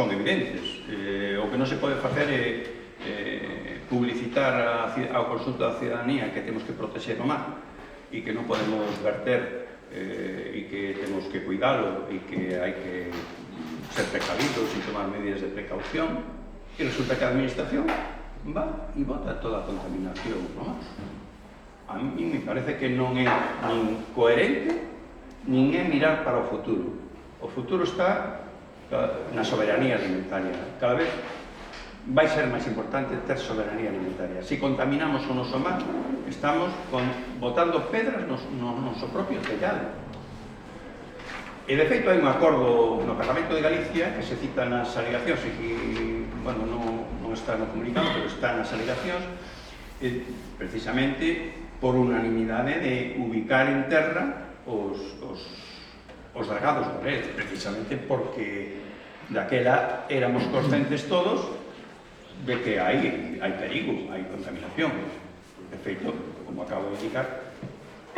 son evidentes. O que non se pode facer é publicitar ao conxunto da ciudadanía que temos que protexer o mar e que non podemos verter e que temos que cuidalo e que hai que ser precavidos e tomar medidas de precaución, e resulta que a administración va e bota toda a contaminación no mar. A mí me parece que non é nin coherente nin é mirar para o futuro. O futuro está na soberanía alimentaria. Cada vez vai ser máis importante ter soberanía alimentaria. Se contaminamos o noso mar, estamos botando pedras no noso propio tellado. E, de feito, hai un acordo no Parlamento de Galicia que se cita nas alegacións e que, bueno, non está no comunicado, pero está nas alegacións, precisamente por unanimidade de ubicar en terra os dragados da red, precisamente porque daquela éramos conscientes todos de que hai perigo, hai contaminación. De feito, como acabo de indicar,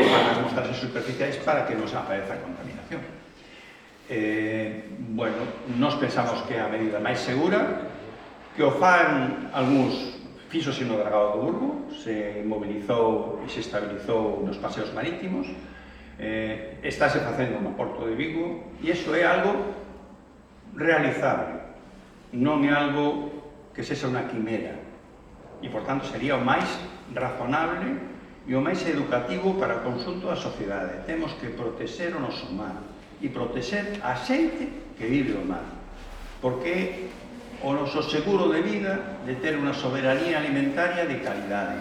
van as mostrarse superficiais para que nos apareza a contaminación. Bueno, nós pensamos que é a medida máis segura, que o fan algúns. Fíxose no dragado do Burgo, se mobilizou e se estabilizou nos paseos marítimos, estáse facendo no Porto de Vigo, e iso é algo realizable, non é algo que sexa unha quimera, e, por tanto, sería o máis razonable e o máis educativo para o conxunto da sociedade. Temos que protexer o noso mar e protexer a xente que vive o mar, porque o noso seguro de vida de ter unha soberanía alimentaria de calidade.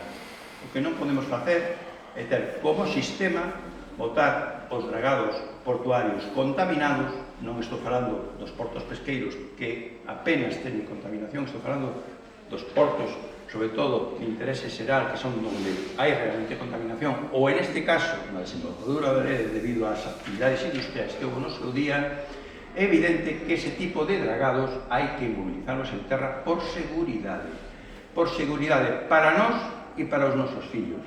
O que non podemos facer é ter como sistema botar os dragados portuarios contaminados. Non estou falando dos portos pesqueiros que apenas teñen contaminación, estou falando dos portos, sobre todo de interese xeral, que son onde hai realmente contaminación, ou en este caso, na desembocadura da rede, debido ás actividades industriais que houve no seu día. É evidente que ese tipo de dragados hai que mobilizarlos en terra por seguridade para nós e para os nosos fillos,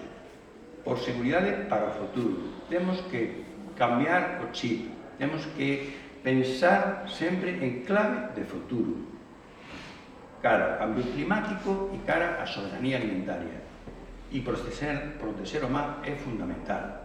por seguridade para o futuro. Temos que cambiar o chip, temos que pensar sempre en clave de futuro, cara ao cambio climático e cara á soberanía alimentaria. E proteger o mar é fundamental.